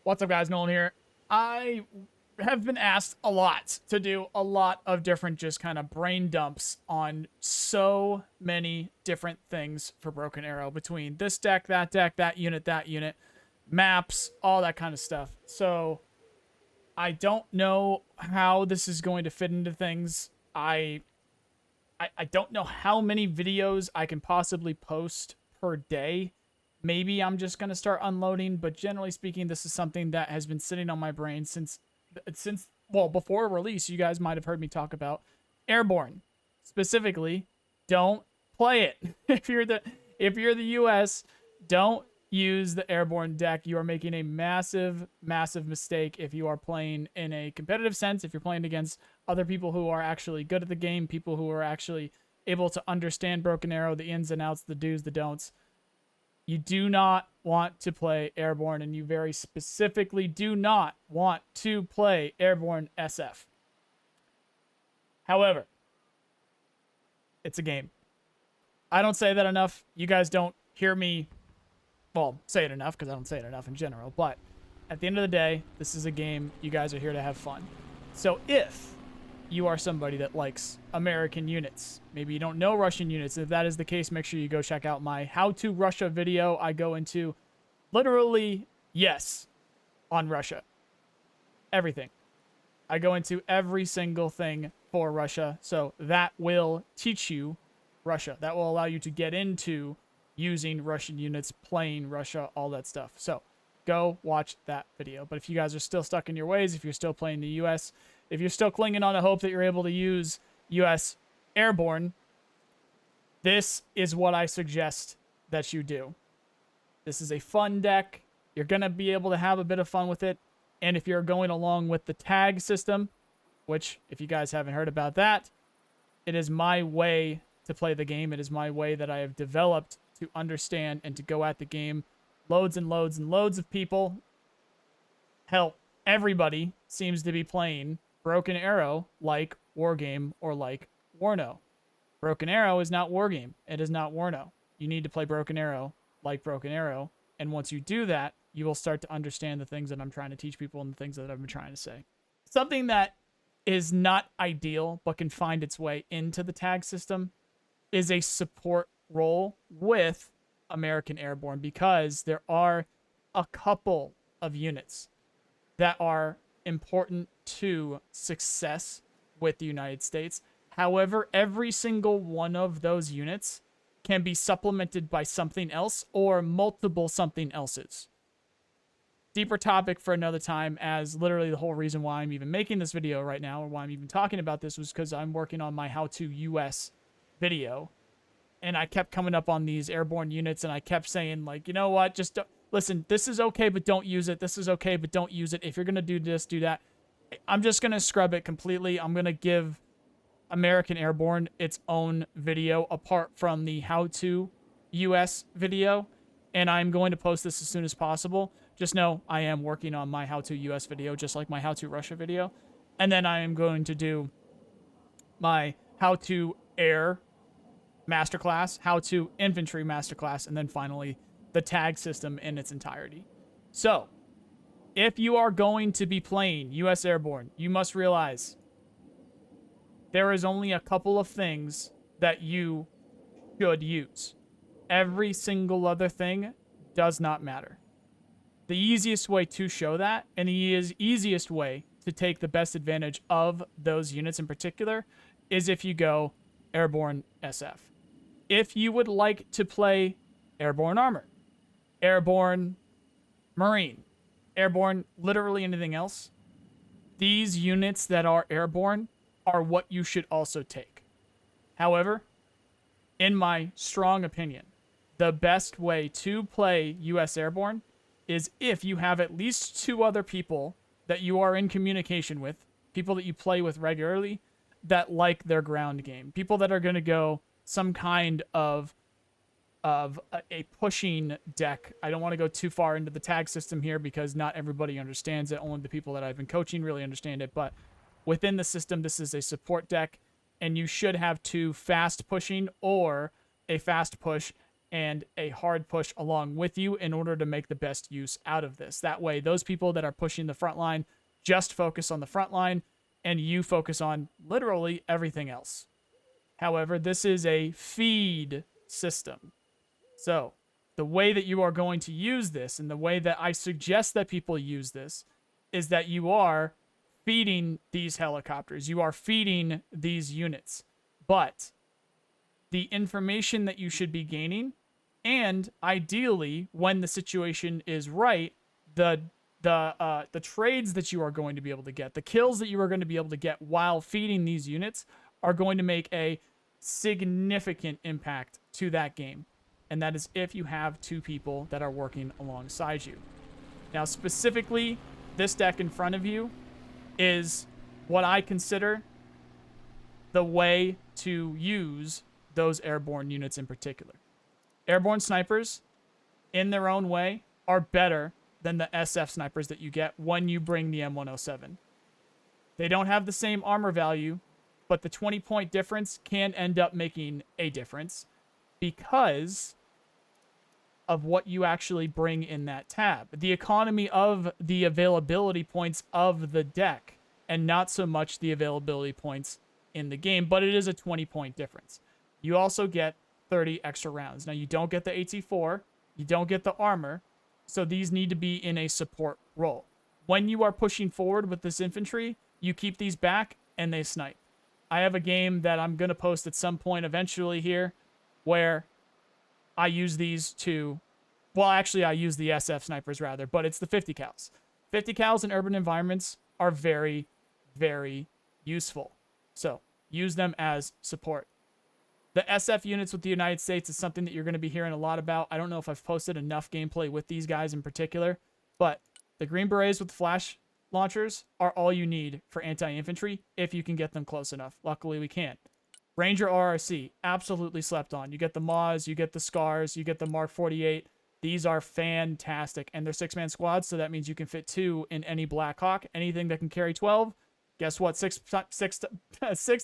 What's up, guys? Nolan here. I have been asked a lot to do a lot of different just kind of brain dumps on so many different things for Broken Arrow, between this deck, that unit, maps, all that kind of stuff. So I don't know how this is going to fit into things. I don't know how many videos I can possibly post per day. Maybe I'm just going to start unloading, but generally speaking, this is something that has been sitting on my brain since well, before release. You guys might have heard me talk about Airborne. Specifically, don't play it. If you're the US, don't use the Airborne deck. You are making a massive mistake if you are playing in a competitive sense, if you're playing against other people who are actually good at the game, people who are actually able to understand Broken Arrow, the ins and outs, the do's, the don'ts. You do not want to play Airborne, and you very specifically do not want to play Airborne SF. However, it's a game. I don't say that enough. You guys don't hear me, well, say it enough, because I don't say it enough in general. But at the end of the day, this is a game. You guys are here to have fun. So if you are somebody that likes American units, maybe you don't know Russian units, if that is the case, make sure you go check out my How to Russia video. I go into literally, yes, on Russia. Everything. I go into every single thing for Russia, so that will teach you Russia. That will allow you to get into using Russian units, playing Russia, all that stuff. So go watch that video. But if you guys are still stuck in your ways, if you're still playing the US, if you're still clinging on to hope that you're able to use US Airborne, this is what I suggest that you do. This is a fun deck. You're going to be able to have a bit of fun with it. And if you're going along with the tag system, which if you guys haven't heard about that, it is my way to play the game. It is my way that I have developed to understand and to go at the game. Loads and loads and loads of people, hell, everybody seems to be playing Broken Arrow like Wargame or like Warno. Broken Arrow is not Wargame. It is not Warno. You need to play Broken Arrow like Broken Arrow. And once you do that, you will start to understand the things that I'm trying to teach people and the things that I've been trying to say. Something that is not ideal but can find its way into the tag system is a support role with American Airborne, because there are a couple of units that are important to success with the United States. However, every single one of those units can be supplemented by something else or multiple something else's. Deeper topic for another time, as literally the whole reason why I'm even making this video right now, or why I'm even talking about this, was because I'm working on my How to US video. And I kept coming up on these Airborne units, and I kept saying, like, you know what, just listen, this is okay, but don't use it. This is okay, but don't use it. If you're going to do this, do that. I'm just going to scrub it completely. I'm going to give American Airborne its own video apart from the How to US video, and I'm going to post this as soon as possible. Just know I am working on my How to US video, just like my How to Russia video. And then I am going to do my How to Air Masterclass, How to Infantry Masterclass, and then finally the tag system in its entirety. So, if you are going to be playing US Airborne, you must realize there is only a couple of things that you should use. Every single other thing does not matter. The easiest way to show that, and the easiest way to take the best advantage of those units in particular, is if you go Airborne SF. If you would like to play Airborne Armor, Airborne Marine, Airborne literally anything else, these units that are Airborne are what you should also take. However, in my strong opinion, the best way to play US Airborne is if you have at least two other people that you are in communication with, people that you play with regularly, that like their ground game, people that are going to go some kind of a pushing deck. I don't want to go too far into the tag system here because not everybody understands it. Only the people that I've been coaching really understand it. But within the system, this is a support deck, and you should have two fast pushing or a fast push and a hard push along with you in order to make the best use out of this. That way, those people that are pushing the front line just focus on the front line, and you focus on literally everything else. However, this is a feed system. So, the way that you are going to use this, and the way that I suggest that people use this, is that you are feeding these helicopters. You are feeding these units. But the information that you should be gaining, and ideally, when the situation is right, the trades that you are going to be able to get, the kills that you are going to be able to get while feeding these units, are going to make a significant impact to that game. And that is if you have two people that are working alongside you. Now, specifically, this deck in front of you is what I consider the way to use those airborne units in particular. Airborne snipers, in their own way, are better than the SF snipers that you get when you bring the M107. They don't have the same armor value, but the 20-point difference can end up making a difference because of what you actually bring in that tab. The economy of the availability points of the deck, and not so much the availability points in the game, but it is a 20-point difference. You also get 30 extra rounds. Now, you don't get the AT4, you don't get the armor, so these need to be in a support role. When you are pushing forward with this infantry, you keep these back and they snipe. I have a game that I'm going to post at some point eventually here where I use these to, well, actually I use the SF snipers rather, but it's the 50 cals. 50 cals in urban environments are very, very useful. So use them as support. The SF units with the United States is something that you're going to be hearing a lot about. I don't know if I've posted enough gameplay with these guys in particular, but the Green Berets with flash launchers are all you need for anti-infantry if you can get them close enough. Luckily, we can. Ranger RRC, absolutely slept on. You get the Maws, you get the Scars, you get the Mark 48. These are fantastic, and they're 6-man squads, so that means you can fit 2 in any Black Hawk. Anything that can carry 12, guess what? 6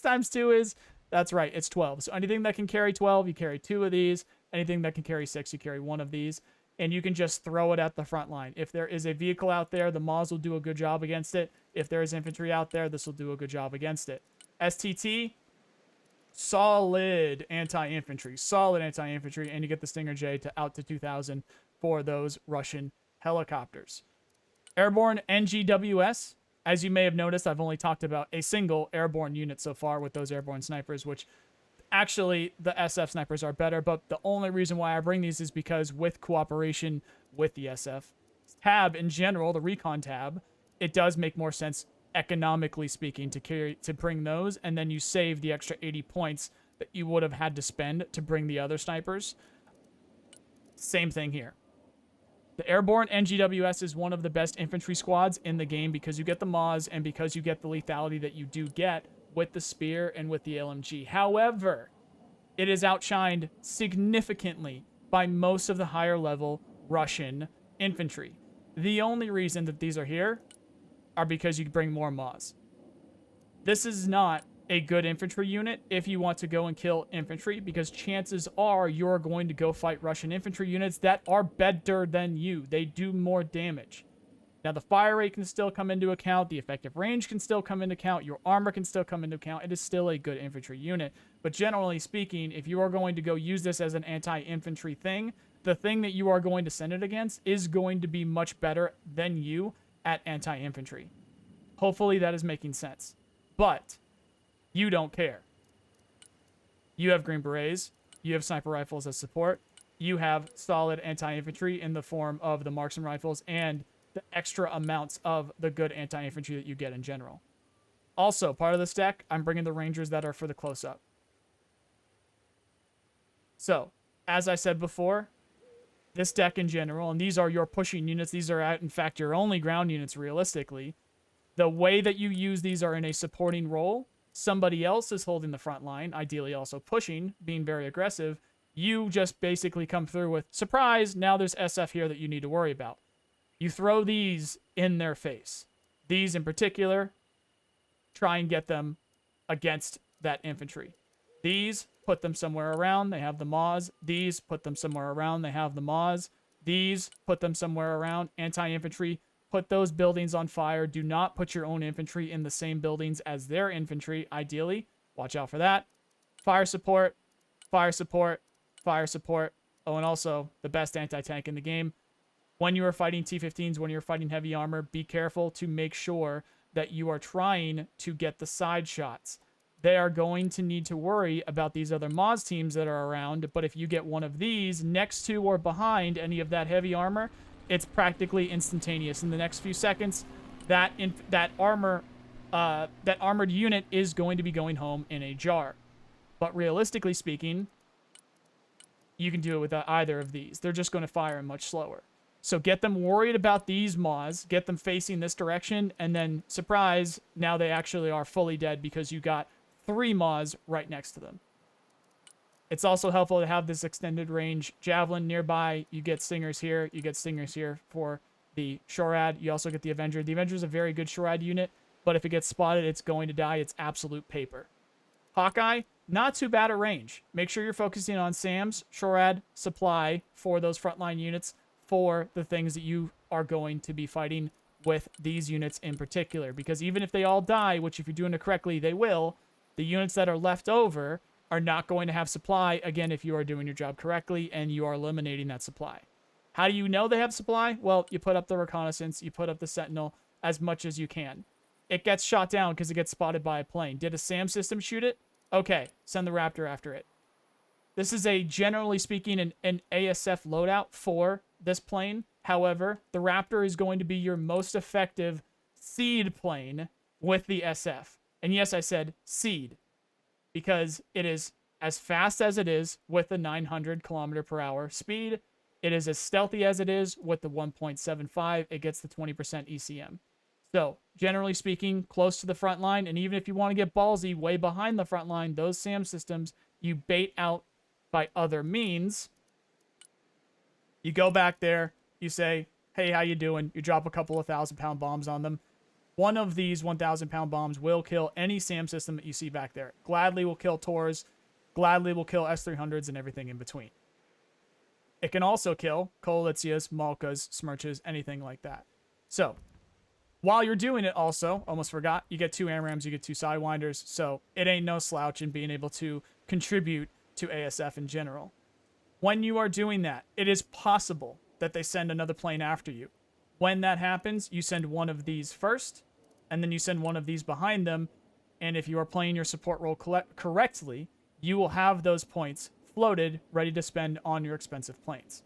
times 2 is? That's right, it's 12. So anything that can carry 12, you carry 2 of these. Anything that can carry 6, you carry 1 of these. And you can just throw it at the front line. If there is a vehicle out there, the Maws will do a good job against it. If there is infantry out there, this will do a good job against it. STT, solid anti-infantry, and you get the Stinger J to out to 2,000 for those Russian helicopters. Airborne NGWS, as you may have noticed, I've only talked about a single airborne unit so far with those airborne snipers, which actually the SF snipers are better, but the only reason why I bring these is because with cooperation with the SF tab in general, the recon tab, it does make more sense economically speaking to bring those, and then you save the extra 80 points that you would have had to spend to bring the other snipers. Same thing here. The Airborne NGWS is one of the best infantry squads in the game because you get the Maws and because you get the lethality that you do get with the Spear and with the LMG. However, it is outshined significantly by most of the higher level Russian infantry. The only reason that these are here are because you bring more Maws. This is not a good infantry unit if you want to go and kill infantry, because chances are you're going to go fight Russian infantry units that are better than you. They do more damage. Now, the fire rate can still come into account. The effective range can still come into account. Your armor can still come into account. It is still a good infantry unit. But generally speaking, if you are going to go use this as an anti-infantry thing, the thing that you are going to send it against is going to be much better than you at anti-infantry. Hopefully that is making sense. But you don't care. You have Green Berets. You have sniper rifles as support. You have solid anti-infantry in the form of the marksman rifles and the extra amounts of the good anti-infantry that you get in general. Also, part of this deck, I'm bringing the Rangers that are for the close-up. So, as I said before, this deck in general, and these are your pushing units, these are, in fact, your only ground units realistically. The way that you use these are in a supporting role. Somebody else is holding the front line, ideally also pushing, being very aggressive. You just basically come through with, surprise, now there's SF here that you need to worry about. You throw these in their face. These in particular, try and get them against that infantry. These, put them somewhere around. They have the Maws. These, put them somewhere around. They have the Maws. These, put them somewhere around. Anti-infantry, put those buildings on fire. Do not put your own infantry in the same buildings as their infantry, ideally. Watch out for that. Fire support, fire support, fire support. Oh, and also the best anti-tank in the game. When you are fighting T-15s, when you're fighting heavy armor, be careful to make sure that you are trying to get the side shots. They are going to need to worry about these other Moz teams that are around, but if you get one of these next to or behind any of that heavy armor, it's practically instantaneous. In the next few seconds, that armored unit is going to be going home in a jar. But realistically speaking, you can do it without either of these. They're just going to fire much slower. So get them worried about these Maws, get them facing this direction, and then, surprise, now they actually are fully dead because you got 3 Maws right next to them. It's also helpful to have this extended range Javelin nearby. You get Stingers here. You get Stingers here for the Shorad. You also get the Avenger. The Avenger is a very good Shorad unit, but if it gets spotted, it's going to die. It's absolute paper. Hawkeye, not too bad at range. Make sure you're focusing on SAMs, Shorad, supply for those frontline units for the things that you are going to be fighting with these units in particular. Because even if they all die, which if you're doing it correctly, they will, the units that are left over are not going to have supply, again, if you are doing your job correctly and you are eliminating that supply. How do you know they have supply? Well, you put up the reconnaissance, you put up the sentinel as much as you can. It gets shot down because it gets spotted by a plane. Did a SAM system shoot it? Okay, send the Raptor after it. This is a, generally speaking, an ASF loadout for this plane. However, the Raptor is going to be your most effective seed plane with the SF. And yes, I said seed, because it is as fast as it is with the 900 kilometer per hour speed. It is as stealthy as it is with the 1.75. It gets the 20% ECM. So, generally speaking, close to the front line, and even if you want to get ballsy, way behind the front line, those SAM systems, you bait out by other means. You go back there, you say, hey, how you doing? You drop a couple of 1,000-pound bombs on them. One of these 1,000-pound bombs will kill any SAM system that you see back there. Gladly will kill Tors, gladly will kill S-300s and everything in between. It can also kill Koalitias, Malkas, Smirches, anything like that. So, while you're doing it also, almost forgot, you get 2 AMRAMs, you get 2 Sidewinders, so it ain't no slouch in being able to contribute to ASF in general. When you are doing that, it is possible that they send another plane after you. When that happens, you send one of these first, and then you send one of these behind them, and if you are playing your support role correctly, you will have those points floated, ready to spend on your expensive planes.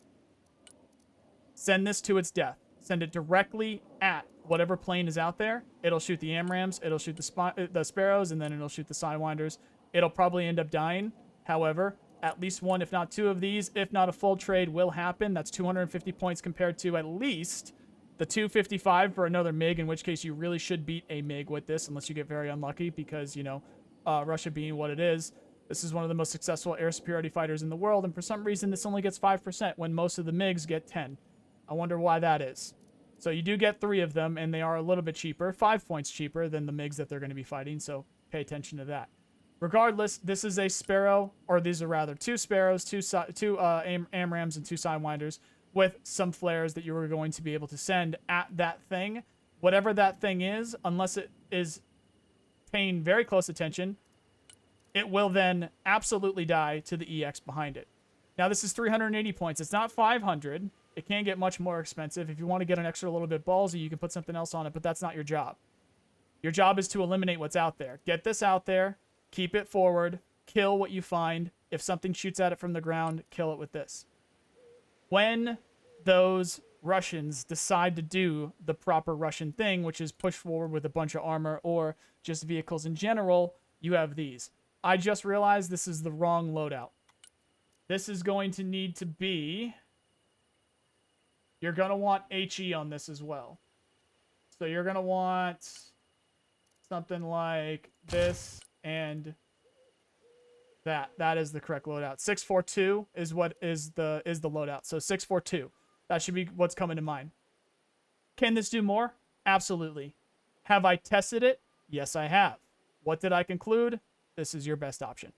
Send this to its death. Send it directly at whatever plane is out there. It'll shoot the AMRAMs, it'll shoot the Sparrows, and then it'll shoot the Sidewinders. It'll probably end up dying. However, at least 1, if not 2 of these, if not a full trade, will happen. That's 250 points compared to at least the 255 for another MiG, in which case you really should beat a MiG with this, unless you get very unlucky because, you know, Russia being what it is, this is one of the most successful air superiority fighters in the world, and for some reason this only gets 5% when most of the MiGs get 10. I wonder why that is. So you do get 3 of them, and they are a little bit cheaper, 5 points cheaper than the MiGs that they're going to be fighting, so pay attention to that. Regardless, this is a Sparrow, or these are rather 2 Sparrows, 2 AMRAMs, and 2 Sidewinders with some flares that you are going to be able to send at that thing. Whatever that thing is, unless it is paying very close attention, it will then absolutely die to the EX behind it. Now, this is 380 points. It's not 500. It can get much more expensive. If you want to get an extra little bit ballsy, you can put something else on it, but that's not your job. Your job is to eliminate what's out there. Get this out there, keep it forward, kill what you find. If something shoots at it from the ground, kill it with this. When those Russians decide to do the proper Russian thing, which is push forward with a bunch of armor or just vehicles in general, you have these. I just realized this is the wrong loadout. This is going to need to be... You're going to want HE on this as well. So you're going to want something like this and that. That is the correct loadout. 642 is what is the loadout. So 642. That should be what's coming to mind. Can this do more? Absolutely. Have I tested it? Yes, I have. What did I conclude? This is your best option.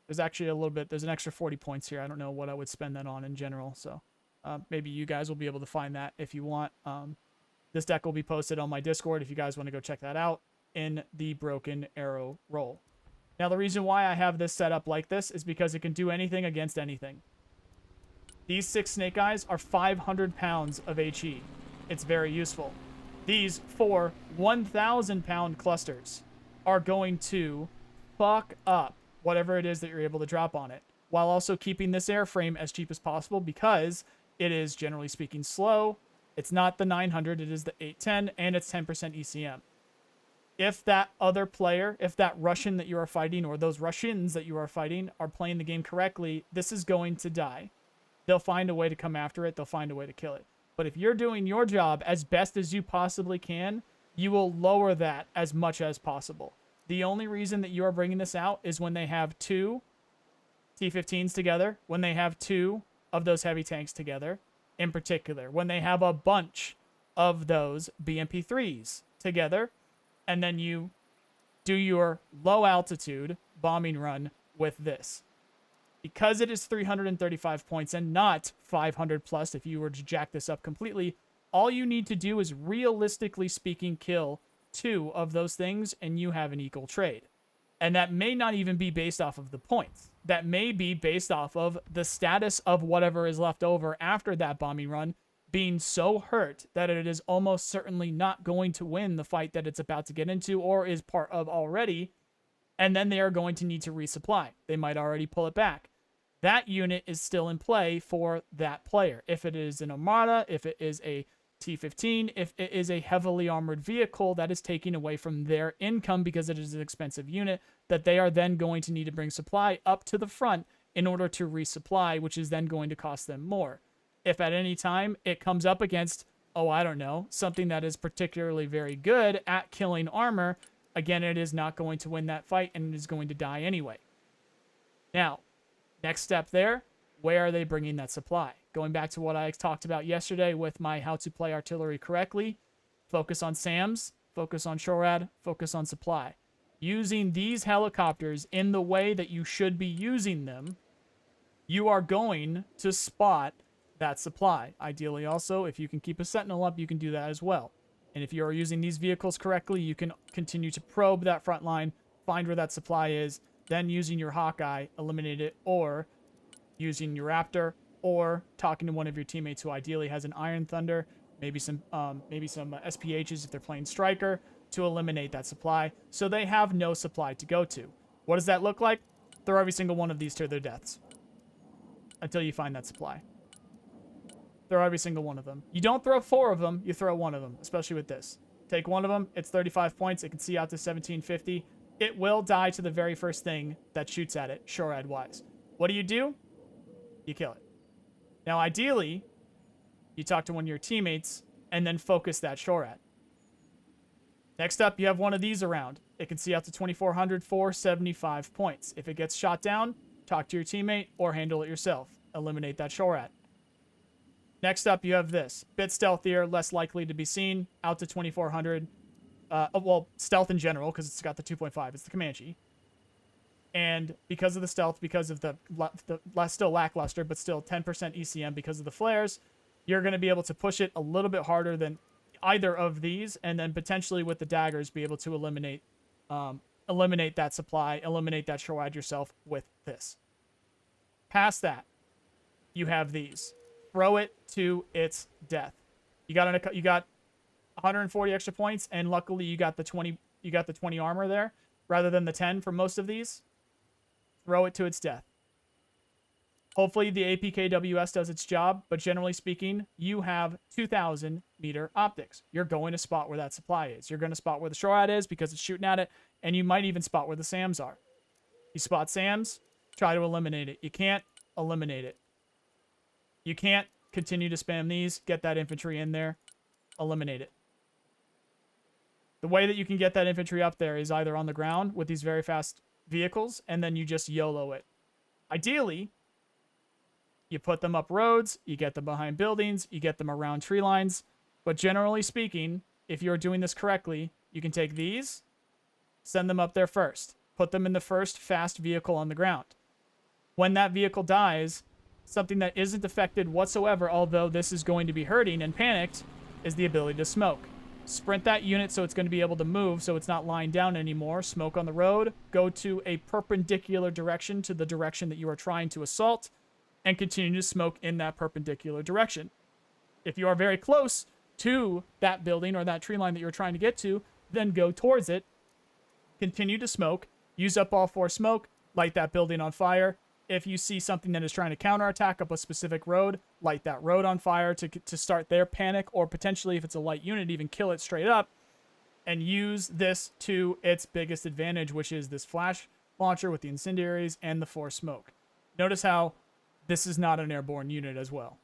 There's actually a little bit, there's an extra 40 points here. I don't know what I would spend that on in general. So maybe you guys will be able to find that if you want. This deck will be posted on my Discord if you guys want to go check that out in the Broken Arrow role. Now, the reason why I have this set up like this is because it can do anything against anything. These 6 snake eyes are 500 pounds of HE. It's very useful. These 4 1,000-pound clusters are going to fuck up whatever it is that you're able to drop on it, while also keeping this airframe as cheap as possible because it is, generally speaking, slow. It's not the 900, it is the 810, and it's 10% ECM. If that other player, if that Russian that you are fighting, or those Russians that you are fighting, are playing the game correctly, this is going to die. They'll find a way to come after it. They'll find a way to kill it. But if you're doing your job as best as you possibly can, you will lower that as much as possible. The only reason that you are bringing this out is when they have 2 T-15s together, when they have 2 of those heavy tanks together, in particular, when they have a bunch of those BMP-3s together, and then you do your low altitude bombing run with this. Because it is 335 points and not 500 plus if you were to jack this up completely, all you need to do is, realistically speaking, kill 2 of those things and you have an equal trade. And that may not even be based off of the points. That may be based off of the status of whatever is left over after that bombing run being so hurt that it is almost certainly not going to win the fight that it's about to get into or is part of already. And then they are going to need to resupply. They might already pull it back. That unit is still in play for that player. If it is an Armada, if it is a T-15, if it is a heavily armored vehicle that is taking away from their income because it is an expensive unit, that they are then going to need to bring supply up to the front in order to resupply, which is then going to cost them more. If at any time it comes up against, oh, I don't know, something that is particularly very good at killing armor, again, it is not going to win that fight and it is going to die anyway. Now, next step there, where are they bringing that supply? Going back to what I talked about yesterday with my how to play artillery correctly, focus on SAMs, focus on SHORAD, focus on supply. Using these helicopters in the way that you should be using them, you are going to spot that supply. Ideally also, if you can keep a sentinel up, you can do that as well. And if you are using these vehicles correctly, you can continue to probe that front line, find where that supply is, then using your Hawkeye, eliminate it, or using your Raptor, or talking to one of your teammates who ideally has an Iron Thunder, maybe some SPHs if they're playing Striker, to eliminate that supply, so they have no supply to go to. What does that look like? Throw every single one of these to their deaths until you find that supply. Throw every single one of them. You don't throw 4 of them, you throw 1 of them, especially with this. Take 1 of them, it's 35 points, it can see out to 1750. It will die to the very first thing that shoots at it, SHORAD-wise. What do? You kill it. Now, ideally, you talk to one of your teammates and then focus that SHORAD. Next up, you have one of these around. It can see out to 2,400 for 75 points. If it gets shot down, talk to your teammate or handle it yourself. Eliminate that SHORAD. Next up, you have this. Bit stealthier, less likely to be seen, out to 2,400. Well, stealth in general, because it's got the 2.5. It's the Comanche. And because of the stealth, because of the still lackluster, but still 10% ECM because of the flares, you're going to be able to push it a little bit harder than either of these, and then potentially with the daggers be able to eliminate that supply, eliminate that SHORAD yourself with this. Past that, you have these. Throw it to its death. You got 140 extra points, and luckily you got the 20 armor there rather than the 10 for most of these. Throw it to its death. Hopefully the APKWS does its job, but generally speaking, you have 2,000 meter optics. You're going to spot where that supply is. You're going to spot where the SHORAD is because it's shooting at it, and you might even spot where the SAMs are. You spot SAMs, try to eliminate it. You can't, eliminate it. You can't continue to spam these, get that infantry in there, eliminate it. The way that you can get that infantry up there is either on the ground with these very fast vehicles, and then you just YOLO it. Ideally, you put them up roads, you get them behind buildings, you get them around tree lines, but generally speaking, if you're doing this correctly, you can take these, send them up there first, put them in the first fast vehicle on the ground. When that vehicle dies, something that isn't affected whatsoever, although this is going to be hurting and panicked, is the ability to smoke. Sprint that unit so it's going to be able to move so it's not lying down anymore. Smoke on the road. Go to a perpendicular direction to the direction that you are trying to assault and continue to smoke in that perpendicular direction. If you are very close to that building or that tree line that you're trying to get to, then go towards it. Continue to smoke. Use up all 4 smoke. Light that building on fire. If you see something that is trying to counterattack up a specific road, light that road on fire to start their panic, or potentially, if it's a light unit, even kill it straight up, and use this to its biggest advantage, which is this flash launcher with the incendiaries and the 4 smoke. Notice how this is not an airborne unit as well,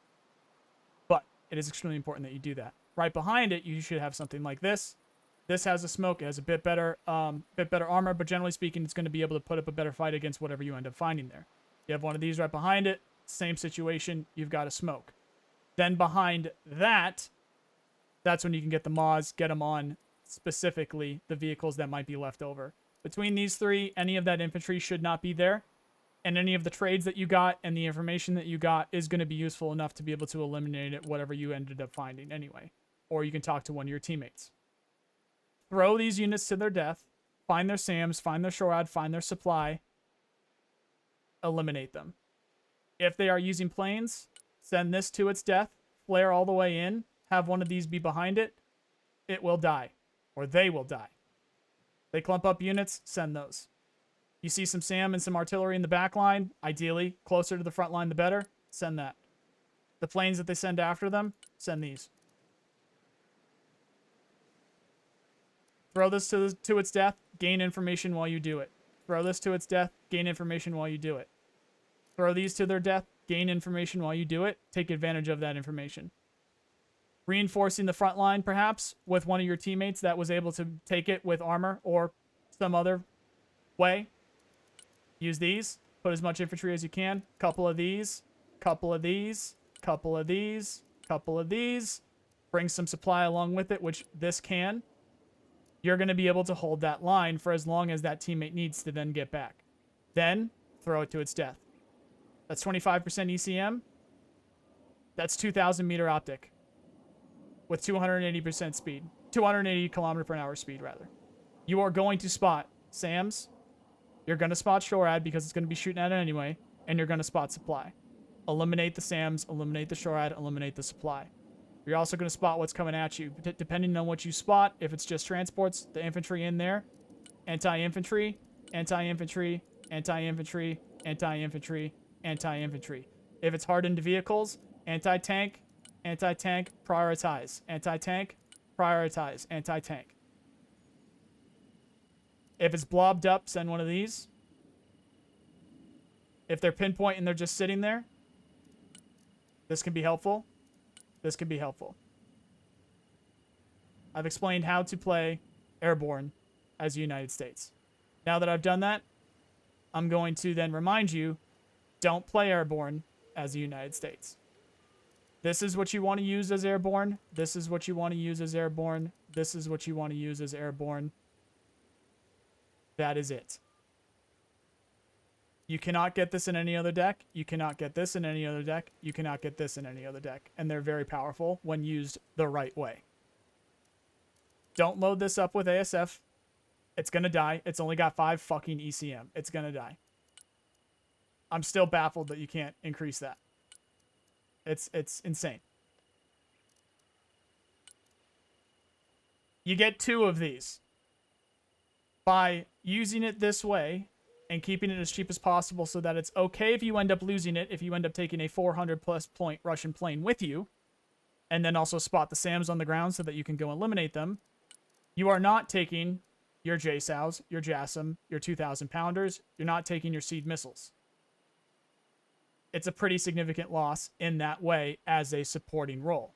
but it is extremely important that you do that. Right behind it, you should have something like this. This has a smoke. It has a bit better armor, but generally speaking, it's going to be able to put up a better fight against whatever you end up finding there. You have one of these right behind it. Same situation. You've got a smoke. Then behind that, that's when you can get the Maws, get them on specifically the vehicles that might be left over. Between these 3, any of that infantry should not be there. And any of the trades that you got and the information that you got is going to be useful enough to be able to eliminate it, whatever you ended up finding anyway. Or you can talk to one of your teammates. Throw these units to their death. Find their SAMs, find their SHORAD, find their supply. Eliminate them. If they are using planes, send this to its death. Flare all the way in. Have one of these be behind it. It will die. Or they will die. They clump up units, send those. You see some SAM and some artillery in the back line. Ideally, closer to the front line, the better. Send that. The planes that they send after them, send these. Throw this to its death. Gain information while you do it. Throw this to its death. Gain information while you do it. Throw these to their death. Gain information while you do it. Take advantage of that information. Reinforcing the front line, perhaps, with one of your teammates that was able to take it with armor or some other way. Use these. Put as much infantry as you can. Couple of these. Couple of these. Couple of these. Couple of these. Bring some supply along with it, which this can. You're going to be able to hold that line for as long as that teammate needs to then get back. Then, throw it to its death. That's 25% ECM. That's 2,000 meter optic. With 280% speed. 280 kilometer per hour speed, rather. You are going to spot SAMs. You're going to spot SHORAD because it's going to be shooting at it anyway. And you're going to spot supply. Eliminate the SAMs, eliminate the SHORAD, eliminate the supply. You're also going to spot what's coming at you. Depending on what you spot, if it's just transports, the infantry in there, anti-infantry, anti-infantry, anti-infantry, anti-infantry, anti-infantry. If it's hardened vehicles, anti-tank, anti-tank, prioritize. Anti-tank, prioritize. Anti-tank. If it's blobbed up, send one of these. If they're pinpoint and they're just sitting there, this can be helpful. This can be helpful. I've explained how to play Airborne as the United States. Now that I've done that, I'm going to then remind you, don't play Airborne as the United States. This is what you want to use as Airborne. This is what you want to use as Airborne. This is what you want to use as Airborne. That is it. You cannot get this in any other deck. You cannot get this in any other deck. You cannot get this in any other deck. And they're very powerful when used the right way. Don't load this up with ASF. It's going to die. It's only got 5 fucking ECM. It's going to die. I'm still baffled that you can't increase that. It's insane. You get 2 of these. By using it this way and keeping it as cheap as possible so that it's okay if you end up losing it, if you end up taking a 400 plus point Russian plane with you, and then also spot the SAMs on the ground so that you can go eliminate them, you are not taking your JSOWs, your JASSM, your 2,000 pounders. You're not taking your seed missiles. It's a pretty significant loss in that way as a supporting role.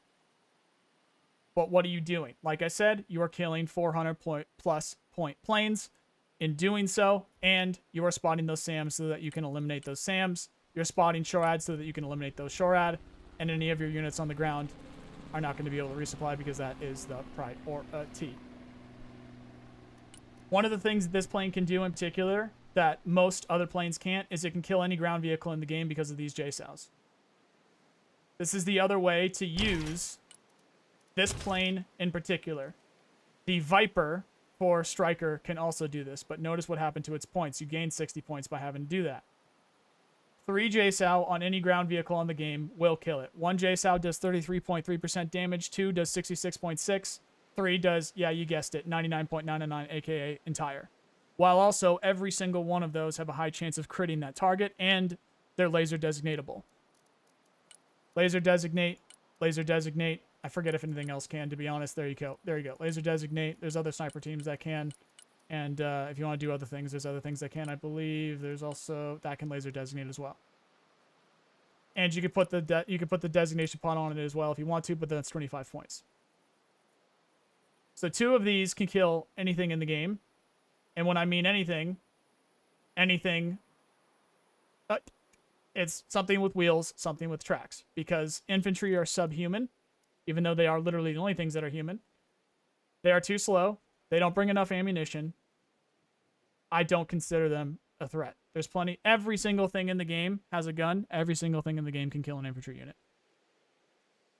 But what are you doing? Like I said, you are killing 400 plus point planes in doing so, and you are spotting those SAMs so that you can eliminate those SAMs. You're spotting SHORAD so that you can eliminate those SHORAD, and any of your units on the ground are not going to be able to resupply because that is the priority. One of the things that this plane can do in particular that most other planes can't is it can kill any ground vehicle in the game because of these JSOWs. This is the other way to use this plane in particular. The Viper for Striker can also do this, but notice what happened to its points. You gained 60 points by having to do that. 3 JSOW on any ground vehicle in the game will kill it. 1 JSOW does 33.3% damage, 2 does 66.6, 3 does, yeah, you guessed it, 99.999, aka entire. While also every single one of those have a high chance of critting that target, and they're laser designatable. Laser designate, laser designate. I forget if anything else can, to be honest. There you go. There you go. Laser designate. There's other sniper teams that can. And if you want to do other things, there's other things that can, I believe. There's also that can laser designate as well. And you could put the designation pod on it as well if you want to, but that's 25 points. So 2 of these can kill anything in the game. And when I mean anything, it's something with wheels, something with tracks. Because infantry are subhuman, even though they are literally the only things that are human. They are too slow. They don't bring enough ammunition. I don't consider them a threat. There's plenty. Every single thing in the game has a gun. Every single thing in the game can kill an infantry unit.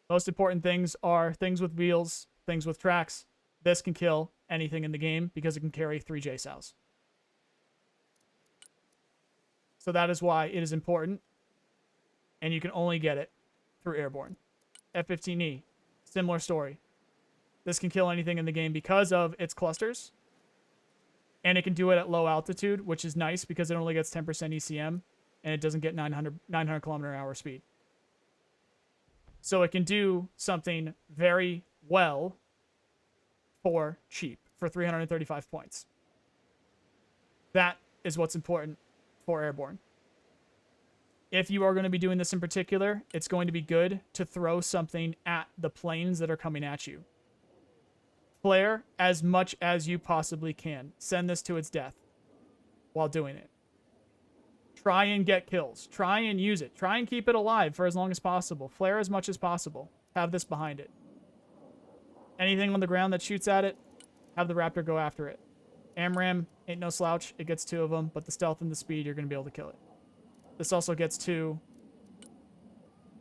Most important things are things with wheels, things with tracks. This can kill anything in the game because it can carry 3 JSOWs. So that is why it is important. And you can only get it through Airborne. F-15E, similar story. This can kill anything in the game because of its clusters. And it can do it at low altitude, which is nice because it only gets 10% ECM and it doesn't get 900 km/h speed. So it can do something very well for cheap, for 335 points. That is what's important for Airborne. If you are going to be doing this in particular, it's going to be good to throw something at the planes that are coming at you. Flare as much as you possibly can. Send this to its death while doing it. Try and get kills. Try and use it. Try and keep it alive for as long as possible. Flare as much as possible. Have this behind it. Anything on the ground that shoots at it, have the Raptor go after it. AMRAAM ain't no slouch. It gets 2 of them, but the stealth and the speed, you're going to be able to kill it. This also gets 2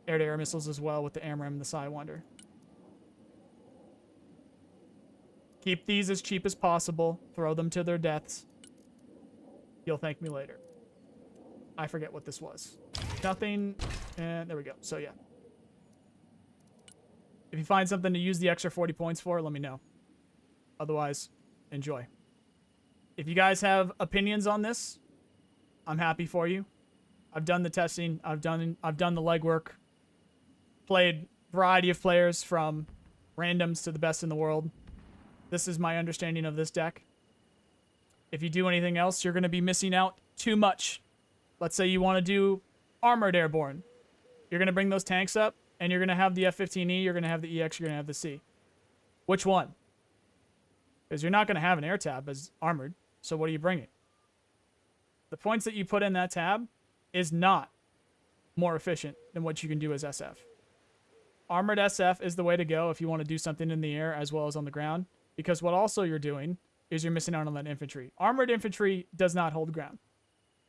air-to-air missiles as well with the AMRAAM and the Sidewinder. Keep these as cheap as possible. Throw them to their deaths. You'll thank me later. I forget what this was. Nothing. And there we go. So, yeah. If you find something to use the extra 40 points for, let me know. Otherwise, enjoy. If you guys have opinions on this, I'm happy for you. I've done the testing. I've done the legwork. Played a variety of players from randoms to the best in the world. This is my understanding of this deck. If you do anything else, you're going to be missing out too much. Let's say you want to do armored airborne. You're going to bring those tanks up, and you're going to have the F-15E, you're going to have the EX, you're going to have the C. Which one? Because you're not going to have an air tab as armored, so what are you bringing? The points that you put in that tab is not more efficient than what you can do as SF. Armored SF is the way to go if you want to do something in the air as well as on the ground, because what also you're doing is you're missing out on that infantry. Armored infantry does not hold ground.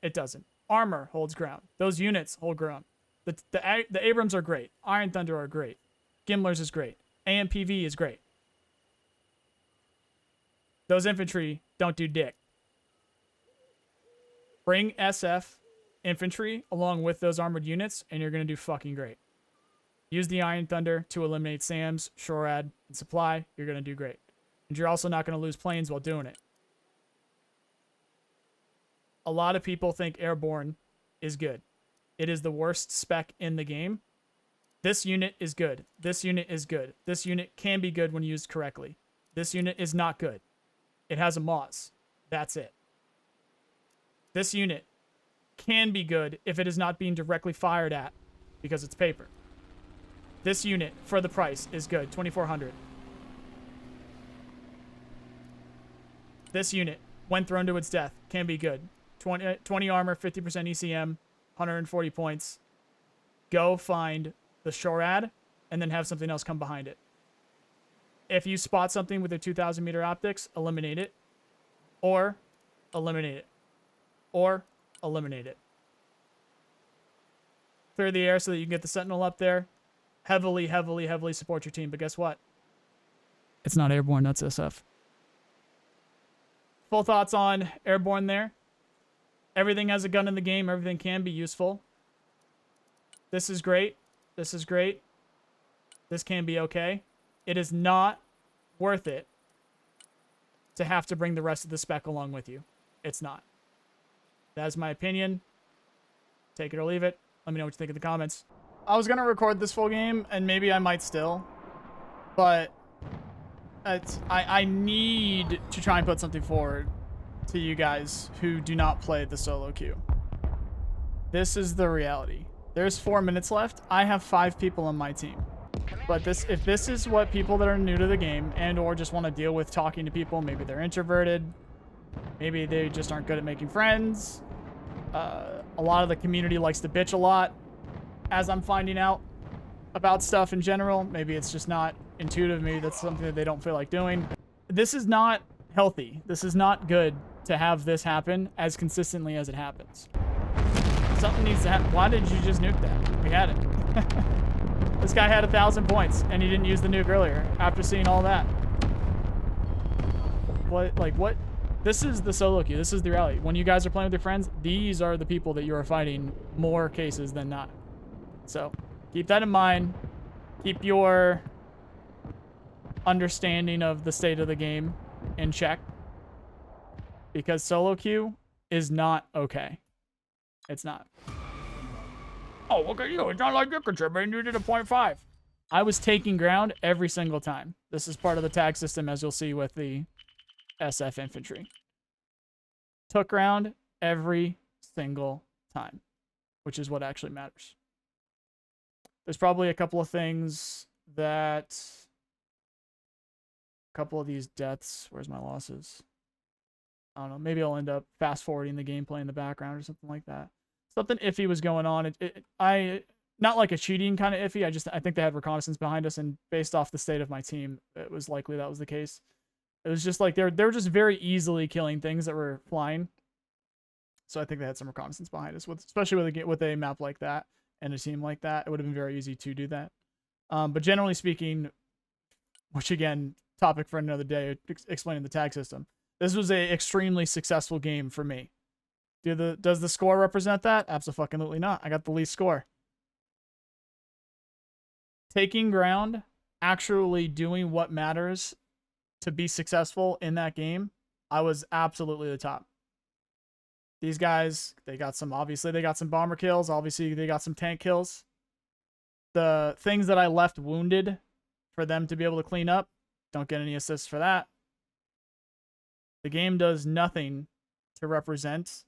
It doesn't. Armor holds ground. Those units hold ground. The Abrams are great. Iron Thunder are great. Gimlers is great. AMPV is great. Those infantry don't do dick. Bring SF infantry along with those armored units, and you're going to do fucking great. Use the Iron Thunder to eliminate SAMs, SHORAD, and supply. You're going to do great. And you're also not going to lose planes while doing it. A lot of people think Airborne is good. It is the worst spec in the game. This unit is good. This unit is good. This unit can be good when used correctly. This unit is not good. It has a Moz. That's it. This unit can be good if it is not being directly fired at because it's paper. This unit, for the price, is good. 2,400. This unit, when thrown to its death, can be good. 20 armor, 50% ECM, 140 points. Go find the SHORAD and then have something else come behind it. If you spot something with a 2,000 meter optics, eliminate it. Or eliminate it. or eliminate it. Clear the air so that you can get the Sentinel up there. Heavily, heavily, heavily support your team. But guess what? It's not Airborne, that's SF. Full thoughts on Airborne there. Everything has a gun in the game. Everything can be useful. This is great. This is great. This can be okay. It is not worth it to have to bring the rest of the spec along with you. It's not. That's my opinion. Take it or leave it. Let me know what you think in the comments. I was going to record this full game, and maybe I might still. But I need to try and put something forward to you guys who do not play the solo queue. This is the reality. There's 4 minutes left. I have 5 people on my team. But if this is what people that are new to the game and or just want to deal with talking to people, maybe they're introverted, maybe they just aren't good at making friends. A lot of the community likes to bitch a lot, as I'm finding out about stuff in general. Maybe it's just not intuitive. Maybe that's something that they don't feel like doing. This is not healthy. This is not good to have this happen as consistently as it happens. Something needs to happen. Why did you just nuke that? We had it. This guy had 1,000 points, and he didn't use the nuke earlier after seeing all that. What? Like, what? This is the solo queue. This is the reality. When you guys are playing with your friends, these are the people that you are fighting more cases than not. So, keep that in mind. Keep your understanding of the state of the game in check. Because solo queue is not okay. It's not. Oh, look at you. It's not like you're contributing. You did a 0.5. I was taking ground every single time. This is part of the tag system, as you'll see with the SF Infantry. Took ground every single time, which is what actually matters. There's probably a couple of things that... A couple of these deaths. Where's my losses? I don't know. Maybe I'll end up fast-forwarding the gameplay in the background or something like that. Something iffy was going on. Not like a cheating kind of iffy. I think they had reconnaissance behind us, and based off the state of my team, it was likely that was the case. It was just like they were just very easily killing things that were flying. So I think they had some reconnaissance behind us, especially with a map like that and a team like that. It would have been very easy to do that. But generally speaking, which again, topic for another day, explaining the tag system. This was a extremely successful game for me. Does the score represent that? Absolutely not. I got the least score. Taking ground, actually doing what matters to be successful in that game, I was absolutely the top. These guys, obviously they got some bomber kills. Obviously they got some tank kills. The things that I left wounded for them to be able to clean up, don't get any assists for that. The game does nothing to represent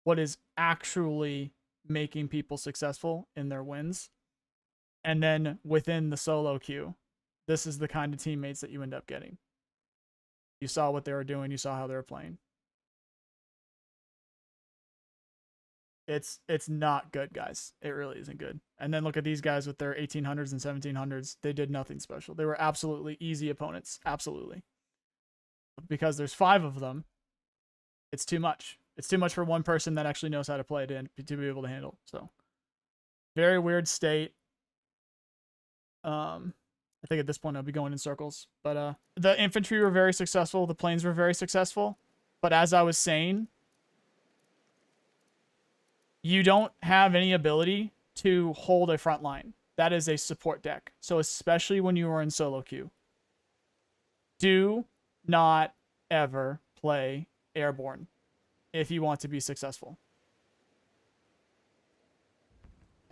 what is actually making people successful in their wins. And then within the solo queue, this is the kind of teammates that you end up getting. You saw what they were doing. You saw how they were playing. It's not good, guys. It really isn't good. And then look at these guys with their 1800s and 1700s. They did nothing special. They were absolutely easy opponents. Absolutely. Because there's 5 of them, it's too much. It's too much for one person that actually knows how to play it to be able to handle. So, very weird state. I think at this point I'll be going in circles. But the infantry were very successful. The planes were very successful. But as I was saying, you don't have any ability to hold a front line. That is a support deck. So especially when you are in solo queue, do not ever play Airborne if you want to be successful.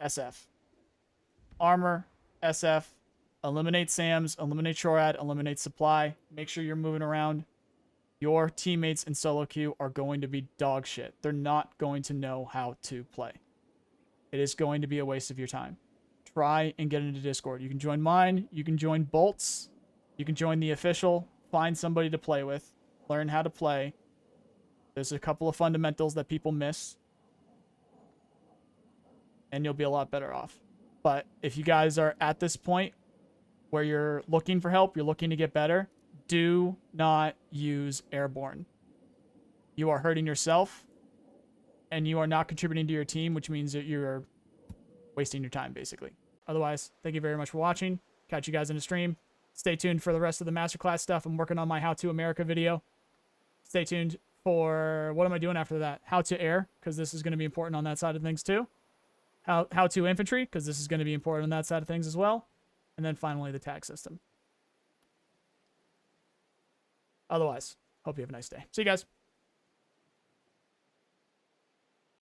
SF. Armor, SF, eliminate SAMs, eliminate SHORAD, eliminate supply. Make sure you're moving around. Your teammates in solo queue are going to be dog shit. They're not going to know how to play. It is going to be a waste of your time. Try and get into Discord. You can join mine. You can join Bolt's. You can join the official. Find somebody to play with. Learn how to play. There's a couple of fundamentals that people miss. And you'll be a lot better off. But if you guys are at this point where you're looking for help, you're looking to get better, do not use Airborne. You are hurting yourself. and you are not contributing to your team, which means that you're wasting your time, basically. Otherwise, thank you very much for watching. Catch you guys in the stream. Stay tuned for the rest of the masterclass stuff. I'm working on my How to America video. Stay tuned for, what am I doing after that? How to Air, because this is going to be important on that side of things too. How to Infantry, because this is going to be important on that side of things as well. And then finally, the tag system. Otherwise, hope you have a nice day. See you guys.